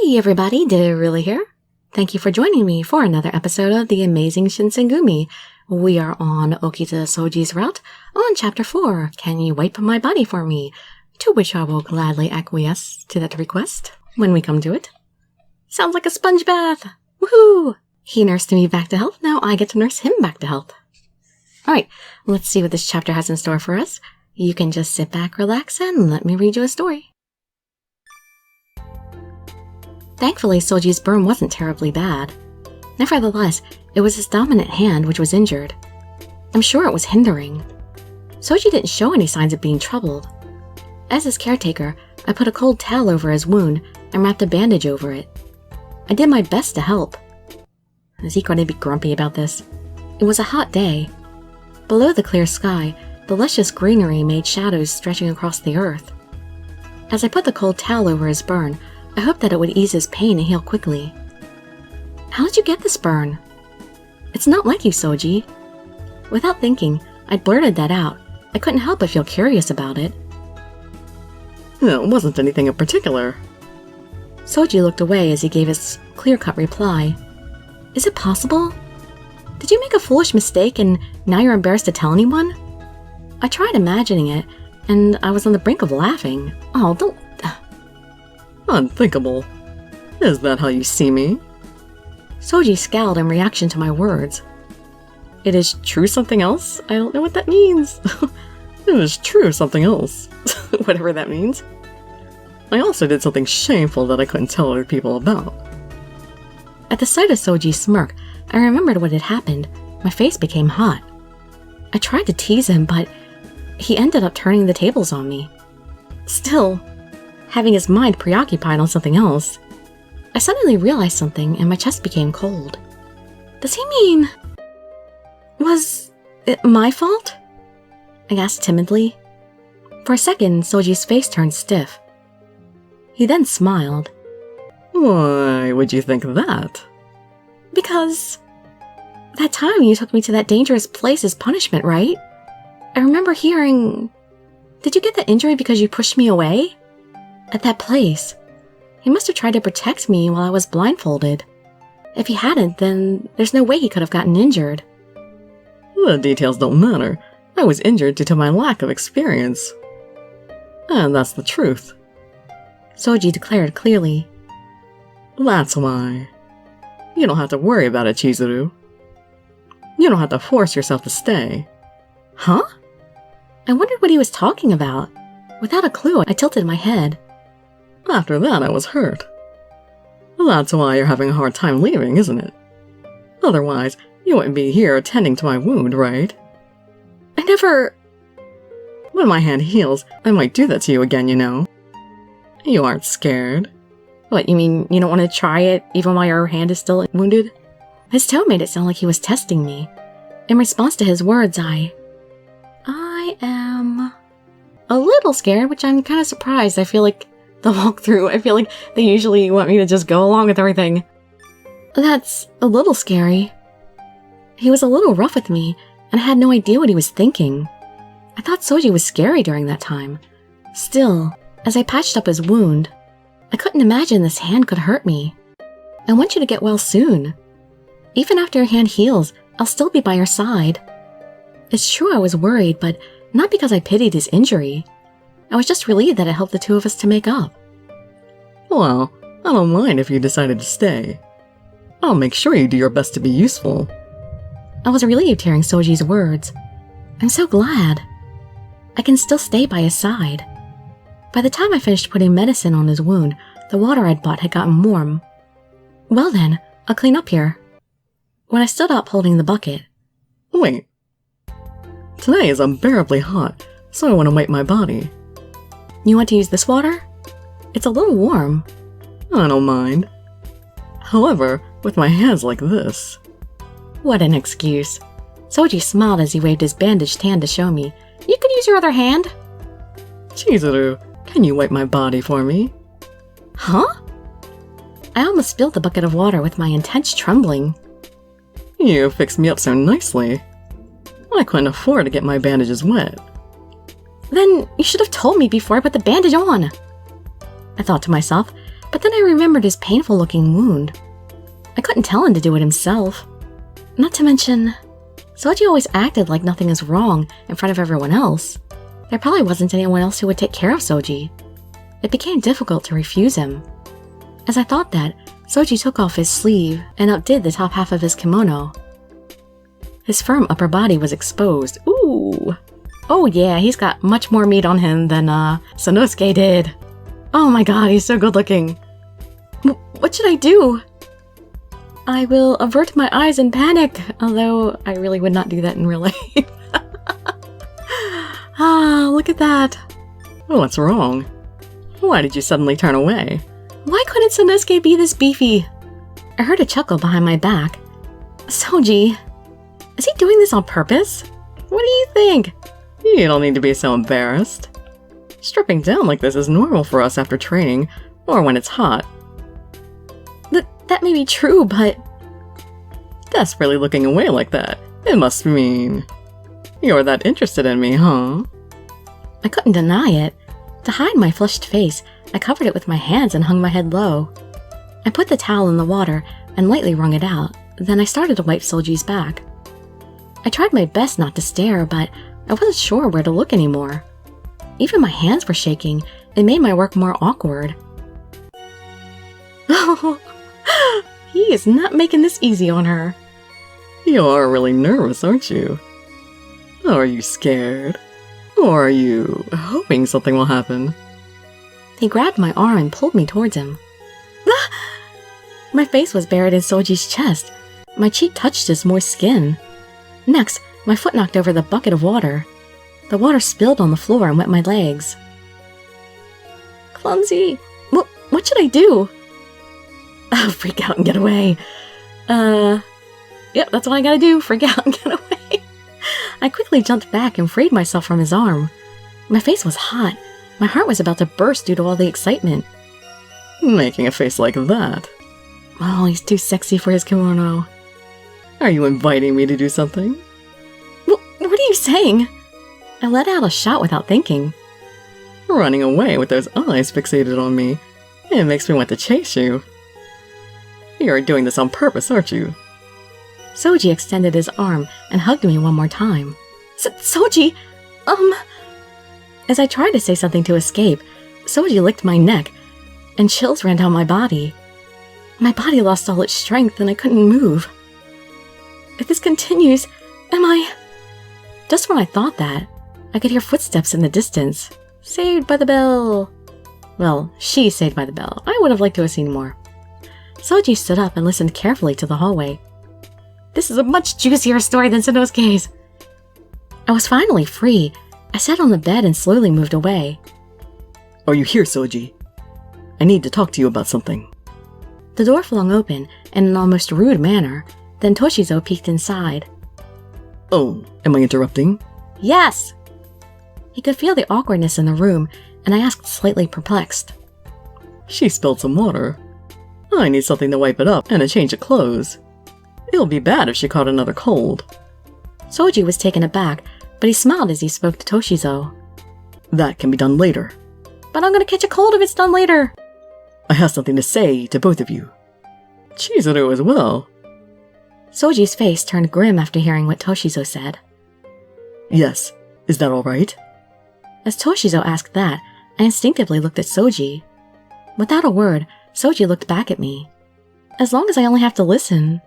Hey everybody, Dirili here. Thank you for joining me for another episode of the Amazing Shinsengumi. We are on Okita Soji's route on Chapter 4, Can You Wipe My Body For Me? To which I will gladly acquiesce to that request when we come to it. Sounds like a sponge bath! Woohoo! He nursed me back to health, now I get to nurse him back to health. Alright, let's see what this chapter has in store for us. You can just sit back, relax, and let me read you a story. Thankfully, Soji's burn wasn't terribly bad. Nevertheless, it was his dominant hand which was injured. I'm sure it was hindering. Soji didn't show any signs of being troubled. As his caretaker, I put a cold towel over his wound and wrapped a bandage over it. I did my best to help. Is he going to be grumpy about this? It was a hot day. Below the clear sky, the luscious greenery made shadows stretching across the earth. As I put the cold towel over his burn, I hoped that it would ease his pain and heal quickly. How did you get this burn? It's not like you, Soji. Without thinking, I blurted that out. I couldn't help but feel curious about it. It wasn't anything in particular. Soji looked away as he gave his clear-cut reply. Is it possible? Did you make a foolish mistake and now you're embarrassed to tell anyone? I tried imagining it, and I was on the brink of laughing. Oh, don't... Unthinkable. Is that how you see me? Soji scowled in reaction to my words. It is true something else? I don't know what that means. It is true something else. Whatever that means. I also did something shameful that I couldn't tell other people about. At the sight of Soji's smirk, I remembered what had happened. My face became hot. I tried to tease him, but he ended up turning the tables on me. Still, having his mind preoccupied on something else, I suddenly realized something and my chest became cold. Does he mean... Was it my fault? I asked timidly. For a second, Soji's face turned stiff. He then smiled. Why would you think that? Because... that time you took me to that dangerous place as punishment, right? I remember hearing... Did you get the injury because you pushed me away? At that place. He must have tried to protect me while I was blindfolded. If he hadn't, then there's no way he could have gotten injured. The details don't matter. I was injured due to my lack of experience. And that's the truth. Soji declared clearly. That's why. You don't have to worry about it, Chizuru. You don't have to force yourself to stay. Huh? I wondered what he was talking about. Without a clue, I tilted my head. After that, I was hurt. That's why you're having a hard time leaving, isn't it? Otherwise, you wouldn't be here attending to my wound, right? I never... When my hand heals, I might do that to you again, you know. You aren't scared. What, you mean you don't want to try it even while your hand is still wounded? His tone made it sound like he was testing me. In response to his words, I am... a little scared, which I'm kind of surprised. I feel like the walkthrough, I feel like they usually want me to just go along with everything. That's a little scary. He was a little rough with me, and I had no idea what he was thinking. I thought Soji was scary during that time. Still, as I patched up his wound, I couldn't imagine this hand could hurt me. I want you to get well soon. Even after your hand heals, I'll still be by your side. It's true I was worried, but not because I pitied his injury. I was just relieved that it helped the two of us to make up. Well, I don't mind if you decided to stay. I'll make sure you do your best to be useful. I was relieved hearing Soji's words. I'm so glad. I can still stay by his side. By the time I finished putting medicine on his wound, the water I'd bought had gotten warm. Well then, I'll clean up here. When I stood up holding the bucket... Wait. Today is unbearably hot, so I want to wipe my body. You want to use this water? It's a little warm. I don't mind. However, with my hands like this... What an excuse. Soji smiled as he waved his bandaged hand to show me. You could use your other hand. Chizuru, can you wipe my body for me? Huh? I almost spilled the bucket of water with my intense trembling. You fixed me up so nicely. I couldn't afford to get my bandages wet. Then you should have told me before I put the bandage on. I thought to myself, but But then I remembered his painful-looking wound. I couldn't tell him to do it himself. Not to mention, Soji always acted like nothing is wrong in front of everyone else. There probably wasn't anyone else who would take care of Soji. It became difficult to refuse him. As I thought that, Soji took off his sleeve and outdid the top half of his kimono. His firm upper body was exposed. Ooh! Oh yeah, he's got much more meat on him than, Sanosuke did. Oh my god, he's so good looking. What should I do? I will avert my eyes in panic, although I really would not do that in real life. Ah, look at that. What's wrong? Why did you suddenly turn away? Why couldn't Sanosuke be this beefy? I heard a chuckle behind my back. Soji, is he doing this on purpose? What do you think? You don't need to be so embarrassed. Stripping down like this is normal for us after training, or when it's hot. That may be true, but... Desperately looking away like that, it must mean... You're that interested in me, huh? I couldn't deny it. To hide my flushed face, I covered it with my hands and hung my head low. I put the towel in the water and lightly wrung it out, then I started to wipe Soji's back. I tried my best not to stare, but I wasn't sure where to look anymore. Even my hands were shaking. It made my work more awkward. Oh, he is not making this easy on her. You are really nervous, aren't you? Are you scared? Or are you hoping something will happen? He grabbed my arm and pulled me towards him. My face was buried in Soji's chest. My cheek touched his moist skin. Next, my foot knocked over the bucket of water. The water spilled on the floor and wet my legs. Clumsy. What should I do? Oh, freak out and get away. Yep, that's what I gotta do. Freak out and get away. I quickly jumped back and freed myself from his arm. My face was hot. My heart was about to burst due to all the excitement. Making a face like that. Oh, he's too sexy for his kimono. Are you inviting me to do something? What are you saying? I let out a shot without thinking. Running away with those eyes fixated on me. It makes me want to chase you. You're doing this on purpose, aren't you? Soji extended his arm and hugged me one more time. Soji! As I tried to say something to escape, Soji licked my neck, and chills ran down my body. My body lost all its strength and I couldn't move. If this continues, am I... Just when I thought that, I could hear footsteps in the distance. Saved by the bell. Well, she saved by the bell. I would have liked to have seen more. Soji stood up and listened carefully to the hallway. This is a much juicier story than Sanosuke's. I was finally free. I sat on the bed and slowly moved away. Are you here, Soji? I need to talk to you about something. The door flung open in an almost rude manner. Then Toshizo peeked inside. Oh, am I interrupting? Yes! He could feel the awkwardness in the room, and I asked, slightly perplexed. She spilled some water. I need something to wipe it up and a change of clothes. It'll be bad if she caught another cold. Soji was taken aback, but he smiled as he spoke to Toshizo. That can be done later. But I'm gonna catch a cold if it's done later. I have something to say to both of you. Chizuru as well. Soji's face turned grim after hearing what Toshizo said. Yes, is that all right? As Toshizo asked that, I instinctively looked at Soji. Without a word, Soji looked back at me. As long as I only have to listen.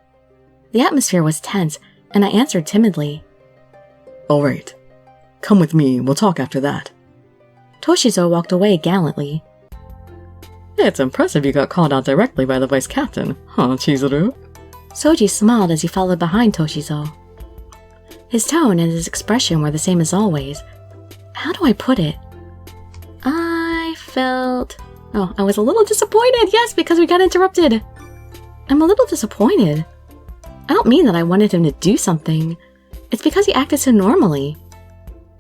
The atmosphere was tense, and I answered timidly. All right. Come with me, we'll talk after that. Toshizo walked away gallantly. It's impressive you got called out directly by the vice captain, huh, Chizuru? Soji smiled as he followed behind Toshizo. His tone and his expression were the same as always. How do I put it? I was a little disappointed, yes, because we got interrupted. I'm a little disappointed. I don't mean that I wanted him to do something. It's because he acted so normally.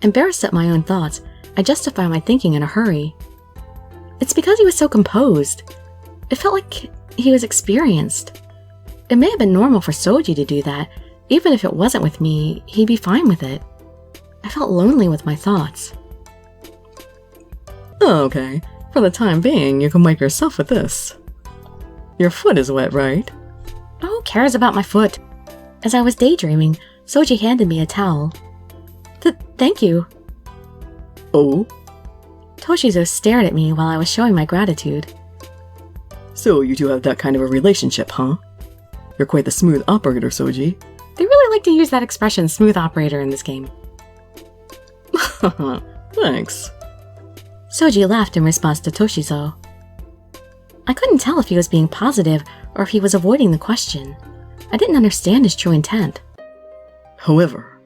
Embarrassed at my own thoughts, I justify my thinking in a hurry. It's because he was so composed. It felt like he was experienced. It may have been normal for Soji to do that. Even if it wasn't with me, he'd be fine with it. I felt lonely with my thoughts. Okay, for the time being, you can wipe yourself with this. Your foot is wet, right? Who cares about my foot? As I was daydreaming, Soji handed me a towel. Thank you. Oh? Toshizo stared at me while I was showing my gratitude. So you two have that kind of a relationship, huh? You're quite the smooth operator, Soji. They really like to use that expression, smooth operator, in this game. Thanks. Soji laughed in response to Toshizo. I couldn't tell if he was being positive or if he was avoiding the question. I didn't understand his true intent. However,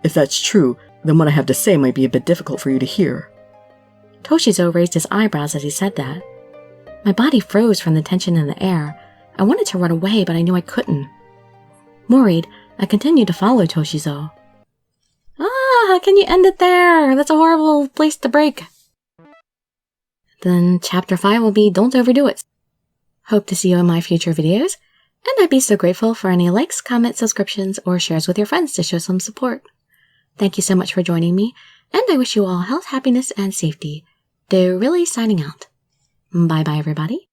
if that's true, then what I have to say might be a bit difficult for you to hear. Toshizo raised his eyebrows as he said that. My body froze from the tension in the air. I wanted to run away, but I knew I couldn't. Worried, I continued to follow Toshizo. How can you end it there? That's a horrible place to break. Then Chapter 5 will be Don't Overdo It. Hope to see you in my future videos, and I'd be so grateful for any likes, comments, subscriptions, or shares with your friends to show some support. Thank you so much for joining me, and I wish you all health, happiness, and safety. Dirili signing out. Bye-bye, everybody.